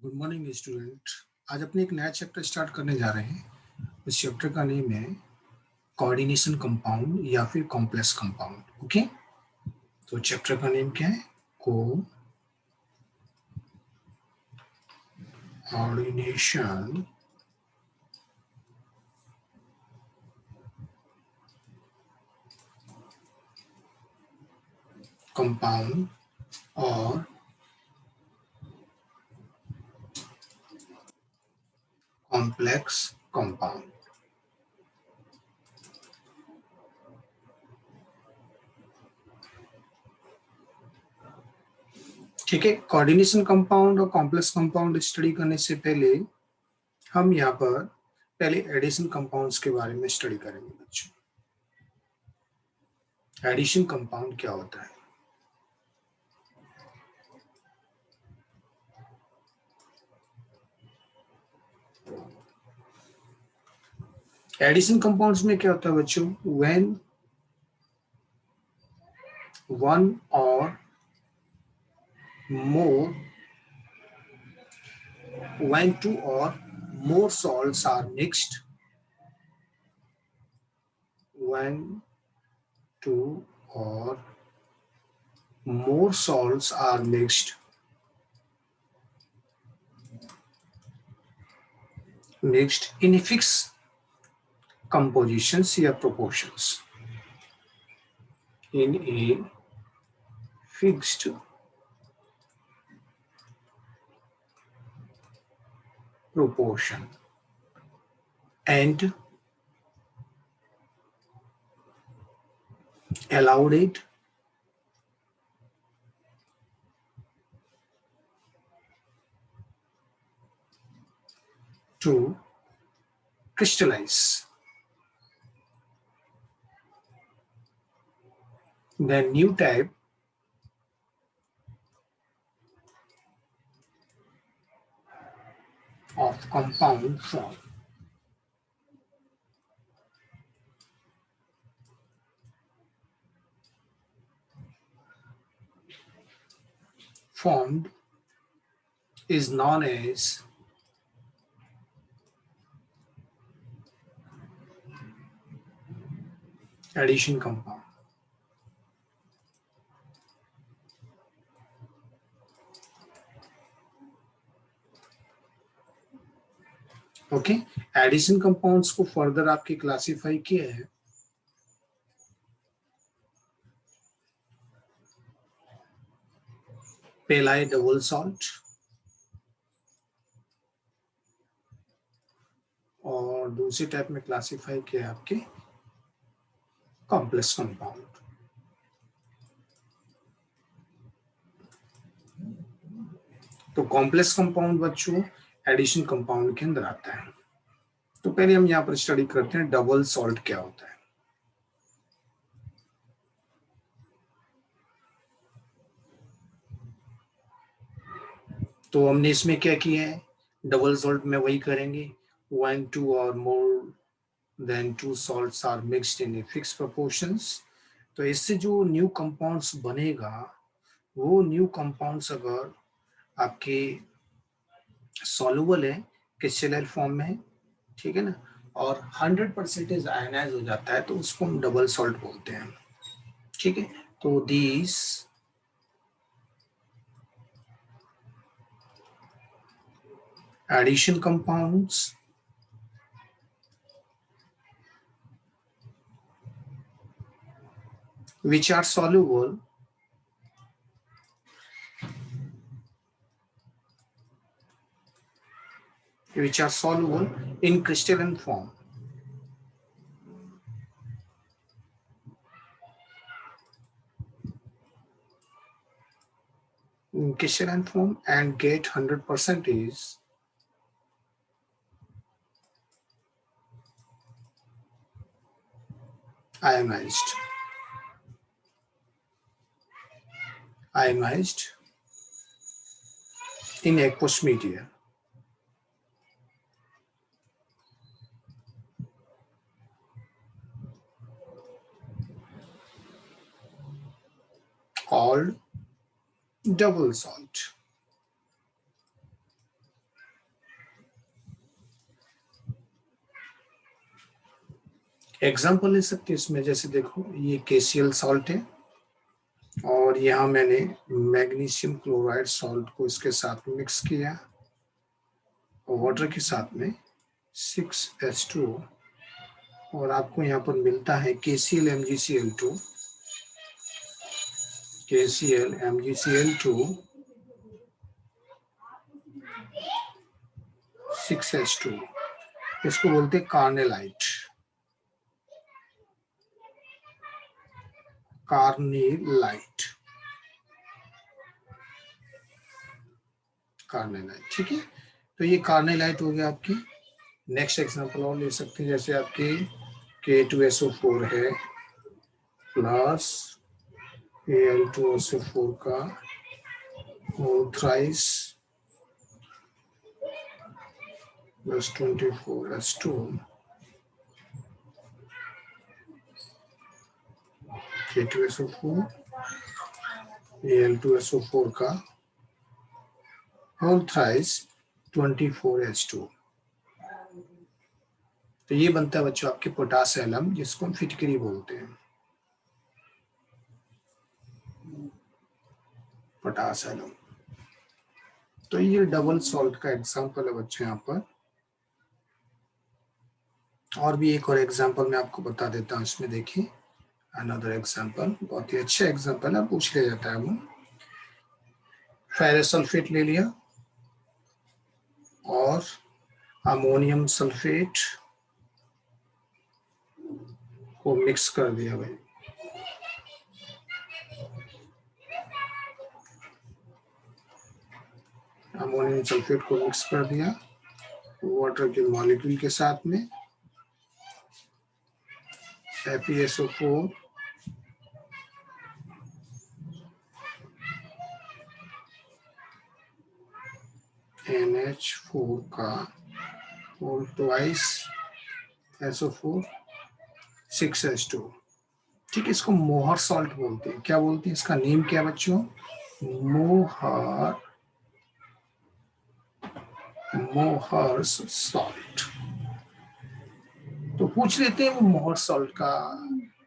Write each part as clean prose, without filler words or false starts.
Good morning student. आज अपने एक नया चैप्टर स्टार्ट करने जा रहे हैं। इस चैप्टर का नेम है कोऑर्डिनेशन कंपाउंड या फिर कॉम्प्लेक्स कंपाउंड। ओके, तो चैप्टर का नेम क्या है? कोऑर्डिनेशन कंपाउंड और कॉम्प्लेक्स कंपाउंड। ठीक है, कोऑर्डिनेशन कंपाउंड और कॉम्प्लेक्स कंपाउंड स्टडी करने से पहले हम यहाँ पर पहले एडिशन कंपाउंड्स के बारे में स्टडी करेंगे बच्चों। एडिशन कंपाउंड क्या होता है? एडिशन कंपाउंड्स में क्या होता है बच्चों? When one or more when two or more salts are mixed, when two or more salts are mixed in a fixed compositions या proportions, in a fixed proportion and allowed it to crystallize, the new type of compound formed is known as addition compound. Okay, addition compounds को further आपके classify किया है। पहला है double salt और दूसरे type में क्लासिफाई किया है आपके कॉम्प्लेक्स कंपाउंड। तो कॉम्प्लेक्स कंपाउंड बच्चों एडिशन कंपाउंड के अंदर आता है। तो पहले हम यहाँ पर स्टडी करते हैं डबल सॉल्ट क्या होता है। तो हमने इसमें क्या किया है? डबल सॉल्ट में वही करेंगे, when two or more than two salts are mixed in a fixed proportions। तो इससे जो न्यू कंपाउंड्स बनेगा वो न्यू कंपाउंड्स अगर आपके सॉल्युबल है क्रिस्टलाइन फॉर्म में, ठीक है ना, और 100% आयनाइज हो जाता है तो उसको हम डबल सॉल्ट बोलते हैं। ठीक है, तो these addition compounds which are soluble in crystalline form and get 100% is ionized in aqueous media called double salt। Example ले सकते हैं इसमें, जैसे देखो ये KCl सॉल्ट है और यहाँ मैंने मैग्नीशियम क्लोराइड सॉल्ट को इसके साथ मिक्स किया और वाटर के साथ में 6H2O, और आपको यहाँ पर मिलता है KCl MgCl2, KCl MgCl2 6H2, इसको बोलते हैं कार्नेलाइट, कार्नेलाइट, कार्नेलाइट। ठीक है, तो ये कार्नेलाइट हो गया आपकी। नेक्स्ट एग्जांपल और ले सकते हैं, जैसे आपके K2SO4 है प्लस Al2SO4 का whole thrice plus 24H2, K2SO4 Al2SO4 का होल थ्राइस 24H2। तो ये बनता है बच्चों आपके पोटास एलम, जिसको हम फिटकरी बोलते हैं, पोटास एलम। तो ये डबल सॉल्ट का एग्जांपल है बच्चों यहाँ पर। और भी एक और एग्जांपल मैं आपको बता देता हूँ इसमें, देखिए अनदर एग्जांपल, बहुत ही अच्छा एग्जांपल है, पूछ लिया जाता है वो। फेरस सल्फेट ले लिया और अमोनियम सल्फेट को मिक्स कर दिया भाई, अमोनियम सल्फेट को मिक्स कर दिया वाटर के मॉलिक्यूल के साथ में, FeSO4 NH4 का होल ट्वाइस SO4 6H2। ठीक है, इसको मोहर सॉल्ट बोलते हैं। क्या बोलते हैं, इसका नेम क्या है बच्चों, मोहर, मोहर सॉल्ट। तो पूछ लेते हैं वो मोहर सॉल्ट का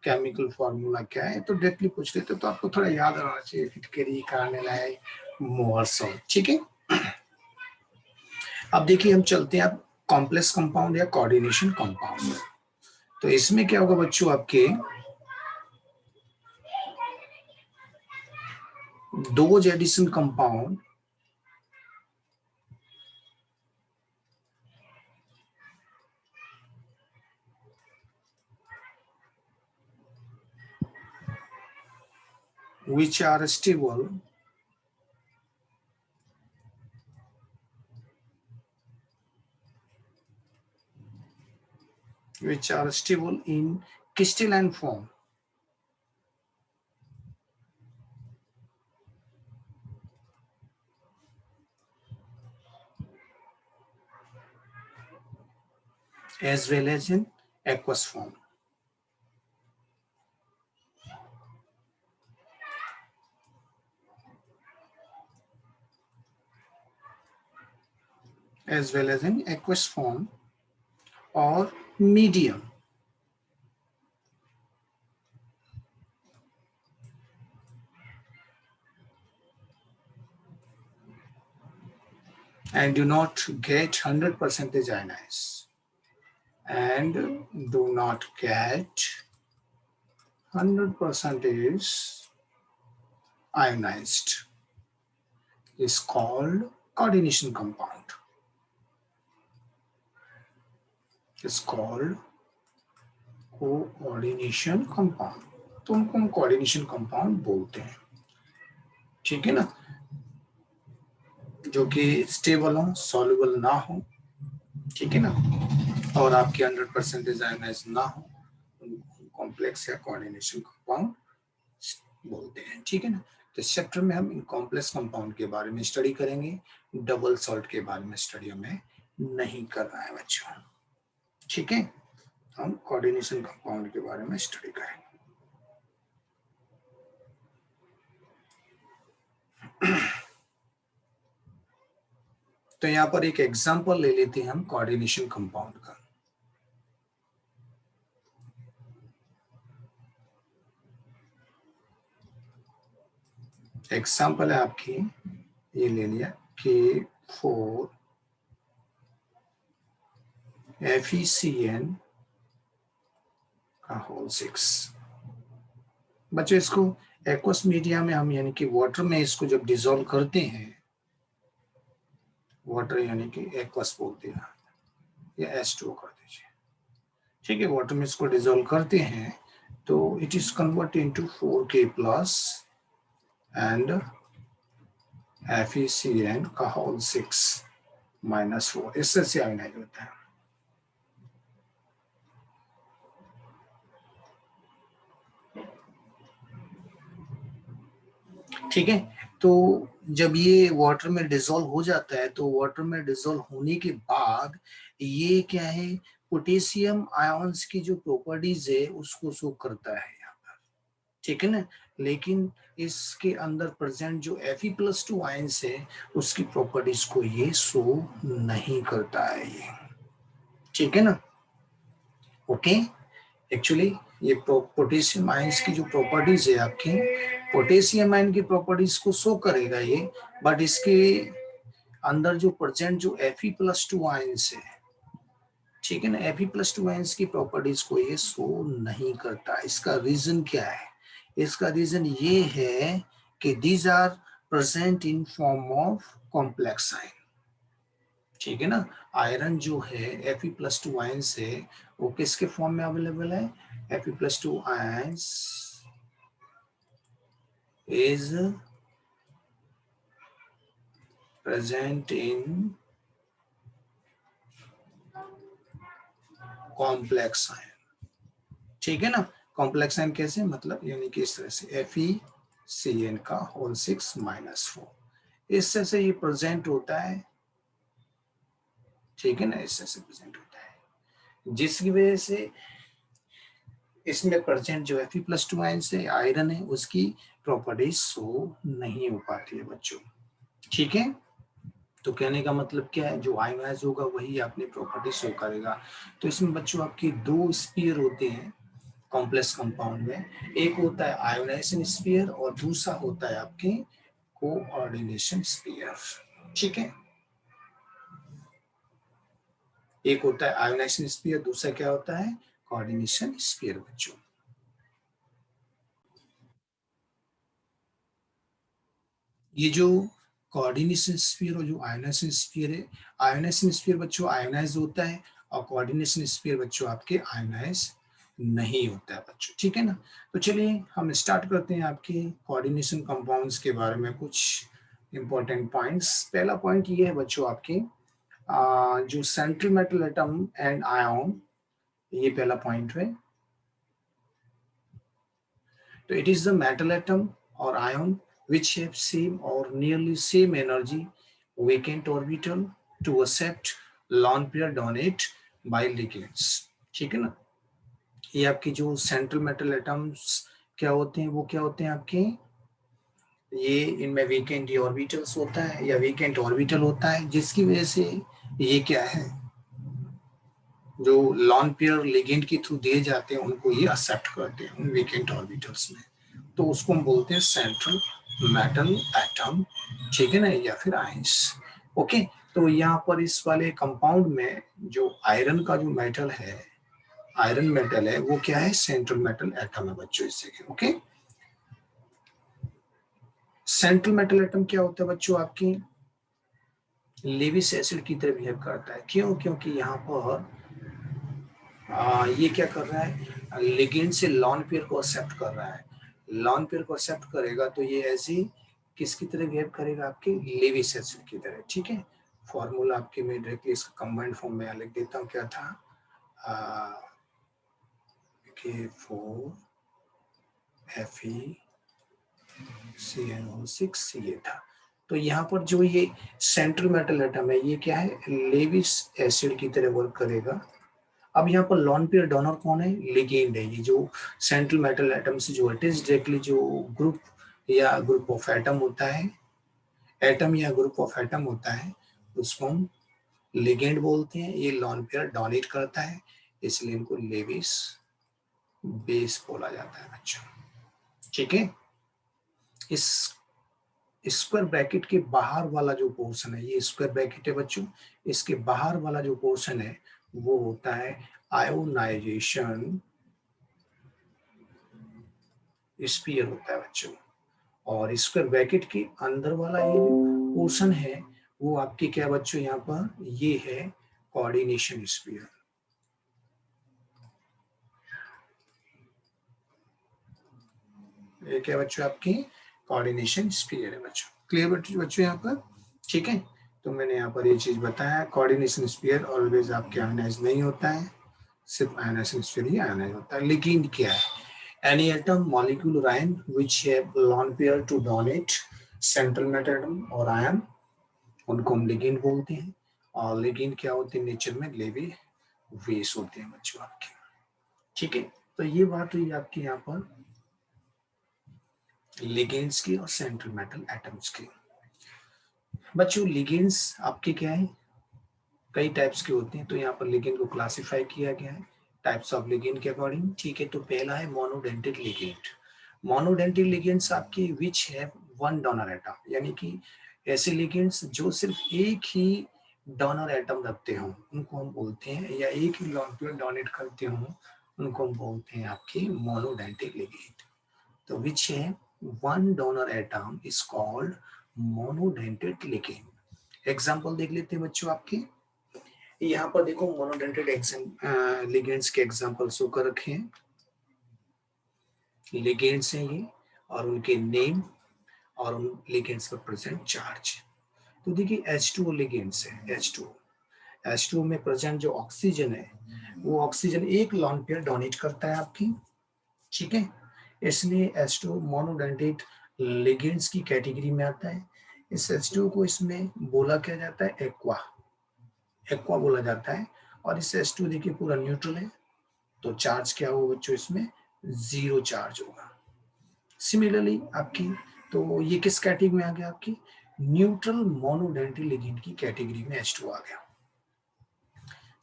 केमिकल फॉर्मूला क्या है, तो डायरेक्टली पूछ लेते, तो आपको थोड़ा याद रहना चाहिए, फिटकरी, कार्नेलाइट, मोहर सॉल्ट। ठीक है, अब देखिए हम चलते हैं अब कॉम्प्लेक्स कंपाउंड या कोऑर्डिनेशन कंपाउंड। तो इसमें क्या होगा बच्चों, आपके those addition compound which are stable in crystalline form as well as in aqueous form. As well as in aqueous form or medium. And do not get 100% ionized. And do not get 100% ionized. Is called coordination compound. Is called coordination compound. तो उनको हम coordination compound बोलते हैं। ठीक है ना, जो कि स्टेबल हो, सॉल्युबल ना हो, ठीक है ना, और आपके 100% आयनाइज ना हो, उनको कॉम्प्लेक्स या कोऑर्डिनेशन कंपाउंड बोलते हैं। ठीक है ना, तो इस चैप्टर में हम इन कॉम्प्लेक्स कंपाउंड के बारे में स्टडी करेंगे, डबल सॉल्ट के बारे में स्टडी हमें नहीं करना है बच्चों। ठीक है, हम कोऑर्डिनेशन कंपाउंड के बारे में स्टडी करेंगे। तो यहाँ पर एक एग्जांपल ले लेते हैं हम कोऑर्डिनेशन कंपाउंड का। एग्जाम्पल है आपकी, ये ले लिया K4 FeCN का होल 6। बच्चों इसको एक्वस मीडिया में हम यानी कि वाटर में इसको जब डिसॉल्व करते हैं, वाटर यानी कि एक्वस बोल दिया या H2O कर दीजिए, ठीक है। वाटर में इसको डिसॉल्व करते हैं तो it is convert into 4K plus and FeCN का होल 6 -4, इससे से आयनाइज होता है। ठीक है, तो जब ये वाटर में डिसॉल्व हो जाता है तो वाटर में डिसॉल्व होने के बाद ये क्या है, पोटेशियम आयंस की जो प्रॉपर्टीज है उसको शो करता है यहाँ पर, ठीक है ना। लेकिन इसके अंदर प्रेजेंट जो Fe+2 आयंस है उसकी प्रॉपर्टीज को ये शो नहीं करता है ये, ठीक है ना। ओके, एक्चुअली ये पोटेशियम आयंस की जो प्रॉपर्टीज है आपकी, पोटेशियम आयन की प्रॉपर्टीज को शो करेगा ये, बट इसके अंदर जो प्रेजेंट जो Fe+2 आयंस है, ठीक है ना, Fe+2 आयंस की प्रॉपर्टीज को ये शो नहीं करता। इसका रीजन क्या है? इसका रीजन ये है कि these are present in form of complex ion, ठीक है ना। आयरन जो है Fe+2 आयंस है वो किसके फॉर्म में अवेलेबल है? Fe+2 ions is present in complex ion, ठीक है ना। कॉम्प्लेक्स आयन कैसे, मतलब यानी कि इस तरह से FeCN का होल 6 -4, इस तरह से ये प्रेजेंट होता है, ठीक है ना, इस तरह से प्रेजेंट होता है, जिसकी वजह से इसमें प्रेजेंट जो Fe+2 आयन से आयरन है उसकी प्रॉपर्टीज शो नहीं हो पाती है बच्चों, ठीक है। तो कहने का मतलब क्या है, जो आयोनाइज होगा वही अपनी प्रॉपर्टी शो करेगा। तो इसमें बच्चों आपके दो स्पीयर होते हैं कॉम्प्लेक्स कंपाउंड में, एक होता है आयोनाइजेशन स्पीयर और दूसरा होता है आपके कोऑर्डिनेशन स्पीयर, ठीक है। एक होता है आयोनाइजेशन स्पीयर, दूसरा क्या होता है, कोऑर्डिनेशन स्पीयर बच्चों। ये जो कोऑर्डिनेशन स्फीयर और जो आयोनाइजेशन स्फीयर है, आयोनाइजेशन स्फीयर बच्चों आयोनाइज होता है और कोऑर्डिनेशन स्फीयर बच्चों आपके आयोनाइज नहीं होता है बच्चों, ठीक है ना। तो चलिए हम स्टार्ट करते हैं आपके कोऑर्डिनेशन कंपाउंड्स के बारे में कुछ इंपॉर्टेंट पॉइंट्स। पहला पॉइंट ये है बच्चों आपके जो central metal atom and ion, ये पहला पॉइंट है। तो it is the metal atom or ion which have same or nearly same energy vacant orbital to accept lone pair donate by ligands, ठीक है ना। ये आपकी जो सेंट्रल मेटल एटम्स क्या होते हैं, वो क्या होते हैं आपके, ये इनमें वेकेंट ऑर्बिटल्स होता है या वेकेंट ऑर्बिटल होता है, जिसकी वजह से ये क्या है, जो लॉन पेयर लिगेंड के थ्रू दिए जाते हैं उनको ये एक्सेप्ट करते हैं उन वेकेंट ऑर्बिटल्स में, तो उसको हम बोलते हैं सेंट्रल मेटल एटम, ठीक है ना, या फिर आयंस। ओके, तो यहाँ पर इस वाले कंपाउंड में जो आयरन का जो मेटल है, आयरन मेटल है, वो क्या है, सेंट्रल मेटल एटम है बच्चों इससे। ओके, सेंट्रल मेटल एटम क्या होता है बच्चों आपकी, लेविस एसिड की तरह बिहेव करता है। क्यों? क्योंकि यहाँ पर ये क्या कर रहा है, लिगेंड से लॉन पेयर को एक्सेप्ट कर रहा है। लॉन पेयर को एक्सेप्ट करेगा तो ये ऐसी किसकी तरह बिहेव करेगा, आपके लेविस एसिड की तरह, ठीक है। फॉर्मूला आपके मैं डायरेक्टली इसका कंबाइंड फॉर्म में लिख देता हूँ, क्या था, K4FeCN6 ये था। तो यहाँ पर जो ये सेंट्रल मेटल एटम है ये क्या है, लेविस एसिड की तरह वर्क करेगा। अब यहाँ पर लॉन पेयर डोनर कौन है, लिगेंड है। ये जो सेंट्रल मेटल एटम से जो अटैच डायरेक्टली जो ग्रुप या ग्रुप ऑफ एटम होता है, एटम या ग्रुप ऑफ एटम होता है, उसको हम लिगेंड बोलते हैं। ये लॉन पेयर डोनेट करता है, इसलिए इनको लेविस बेस बोला जाता है बच्चों, ठीक है। इस स्क्वायर ब्रैकेट के बाहर वाला जो पोर्शन है, ये स्क्वायर ब्रैकेट है बच्चों, इसके बाहर वाला जो पोर्शन है वो होता है आयोनाइजेशन स्फीयर होता है बच्चों, और स्क्वायर ब्रैकेट के अंदर वाला ये जो पोर्शन है वो आपके क्या बच्चों, यहाँ पर ये है कोऑर्डिनेशन स्फीयर। ये क्या बच्चों, आपकी कोऑर्डिनेशन स्फीयर है बच्चों। क्लियर बच्चों यहाँ पर, ठीक है। तो मैंने यहाँ पर ये चीज बताया, कोऑर्डिनेशन स्फीयर ऑलवेज आपके आयनाइज नहीं होता है, सिर्फ आयनाइजेशन स्फीयर ही आयनाइज होता है। लिगेंड क्या है? एनी एटम मॉलिक्यूल और ion which have lone pair to donate central metal atom और आयन, उनको हम लिगेंड बोलते हैं। और लिगेंड क्या होते हैं नेचर में? लेवी वेस होते हैं बच्चों आपके, ठीक है। तो ये बात हुई आपकी यहाँ पर लिगेंड्स की और सेंट्रल मेटल एटम्स की। बच्चों लिगेंड्स आपके क्या है? कई टाइप्स के होते हैं, तो यहाँ पर लिगेंड को क्लासिफाई किया गया है टाइप्स ऑफ लिगेंड के अकॉर्डिंग, ठीक है। तो पहला है मोनोडेंटेड लिगेंड। मोनोडेंटेड लिगेंड्स आपके विच है वन डोनर एटम, यानी कि ऐसे लिगेंड्स जो सिर्फ एक ही डोनर एटम रखते हों उनको हम बोलते हैं, या एक ही लॉन्ग पेयर डोनेट करते हों उनको हम बोलते हैं आपके मोनोडेंटेड लिगेंड। तो विच है one donor atom is called monodentate ligand. Example देख लेते हैं बच्चों आपके, यहाँ पर देखो मोनोडेंटेड लिगेंड्स के एग्जांपल शो कर रखे हैं, लिगेंड्स हैं ये और उनके नेम और उन लिगेंड्स पर प्रेजेंट चार्ज। तो देखिए H2O लिगेंड्स है, H2O में प्रेजेंट जो ऑक्सीजन है वो ऑक्सीजन एक लॉन पेयर डोनेट करता है आपकी, ठीक है। इसलिए H2O मोनोडेंटेड लिगेंड्स की कैटेगरी में आता है। इस H2O को इसमें बोला क्या जाता है? एक्वा, एक्वा बोला जाता है। और इस H2 देखिए पूरा न्यूट्रल है, तो चार्ज क्या होगा बच्चों इसमें? जीरो चार्ज होगा। सिमिलरली आपकी, तो ये किस कैटेगरी में आ गया? आपकी न्यूट्रल मोनोडेंटेड लिगेंड की कैटेगरी में H2 आ गया।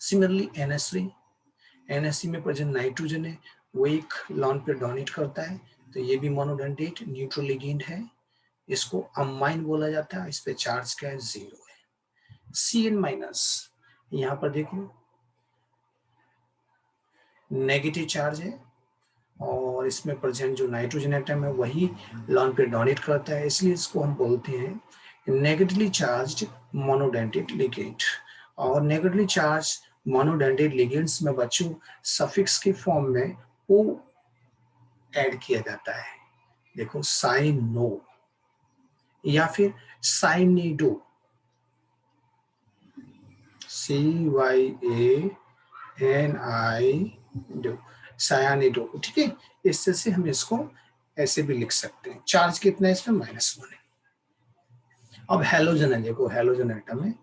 सिमिलरली NH3, NH3 में प्रेजेंट नाइट्रोजन है, वो एक लॉन पे डोनेट करता है, तो ये भी मोनोडेंटेड न्यूट्रल लिगेंड है। इसको अमाइन बोला जाता है, इस पे चार्ज क्या है? जीरो है। Cn-, यहाँ पर देखो नेगेटिव चार्ज है, और इसमें प्रेजेंट जो नाइट्रोजन एटम है वही लॉन पे डोनेट करता है, इसलिए इसको हम बोलते हैं नेगेटिवली चार्ज्ड मोनोडेंटेड लिगेंड। और नेगेटिवली चार्ज मोनोडेंटेड लिगेंड्स में बच्चों सफिक्स के फॉर्म में ओ ऐड किया जाता है। देखो साइनो या फिर साइनिडो, CYANI, सायानिडो, ठीक है। इससे से हम इसको ऐसे भी लिख सकते हैं। चार्ज कितना है इसमें? -1 है। अब हेलोजन है, देखो हेलोजन एटम है,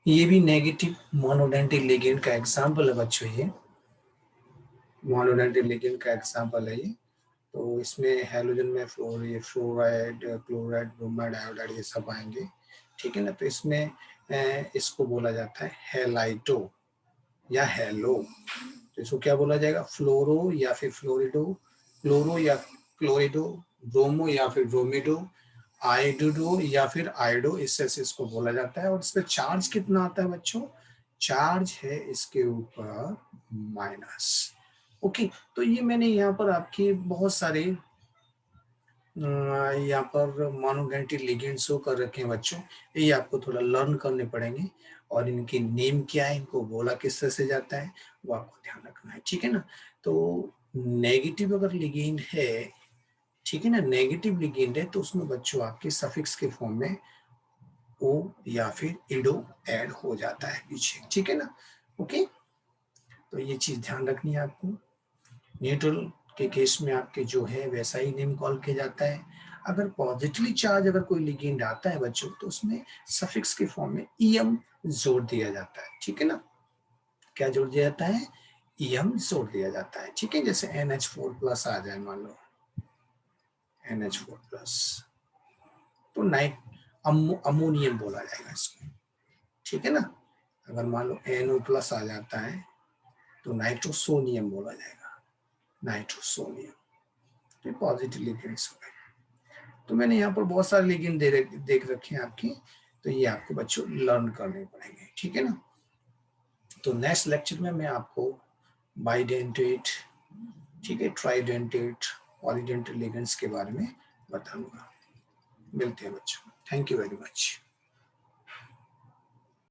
ये भी नेगेटिव मोनोडेंटेड लिगेंड का एग्जांपल है बच्चों, ये मोनोडेंटेड लिगेंड का एग्जांपल है ये। तो इसमें हेलोजन में फ्लोराइड, क्लोराइड, ब्रोमाइड, आयोडाइड ये सब आएंगे, ठीक है ना। तो इसमें इसको बोला जाता है हेलाइटो या हेलो। तो इसको क्या बोला जाएगा? फ्लोरो या फिर फ्लोरिडो, क्लोरो या क्लोरिडो, ब्रोमो या फिर ब्रोमिडो, आइडोडो या फिर आइडो, इससे इसको बोला जाता है। और इस पर चार्ज कितना आता है बच्चों? चार्ज है इसके ऊपर माइनस। ओके, तो ये मैंने यहाँ पर आपके बहुत सारे यहाँ पर मोनोडेंटेड लिगेंड शो कर रखे हैं बच्चों, ये आपको थोड़ा लर्न करने पड़ेंगे। और इनकी नेम क्या है, इनको बोला किस तरह से जाता है, वो आपको ध्यान रखना है, ठीक है ना। तो नेगेटिव अगर लिगेंड है, ठीक है ना, नेगेटिव लिगेंड है तो उसमें बच्चों आपके सफिक्स के फॉर्म में ओ या फिर इडो ऐड हो जाता है पीछे, ठीक है ना। ओके, तो ये चीज ध्यान रखनी है आपको। न्यूट्रल के केस में आपके जो है वैसा ही नेम कॉल किया जाता है। अगर पॉजिटिवली चार्ज अगर कोई लिगेंड आता है बच्चों, तो उसमें सफिक्स के फॉर्म में ईएम जोड़ दिया जाता है, ठीक है ना। क्या जोड़ दिया जाता है? ईएम जोड़ दिया जाता है, ठीक है। जैसे NH4+ आ जाए, मान लो NH4+, तो नाइट अमोनियम बोला जाएगा इसको, ठीक है ना। अगर मान लो NO+ आ जाता है तो नाइट्रोसोनियम बोला जाएगा, नाइट्रोसोनियम। तो पॉजिटिव लिगेंड्स हो गए। तो मैंने यहाँ पर बहुत सारे लिगेंड देख रखे हैं आपकी, तो ये आपको बच्चों लर्न करने पड़ेंगे, ठीक है ना। तो नेक्स्ट लेक्चर में मैं आपको बाइडेंटेट, ठीक है, ट्राइडेंटेट, पॉलीडेंटेट लिगेंड्स के बारे में बताऊंगा। मिलते हैं बच्चों, थैंक यू वेरी मच।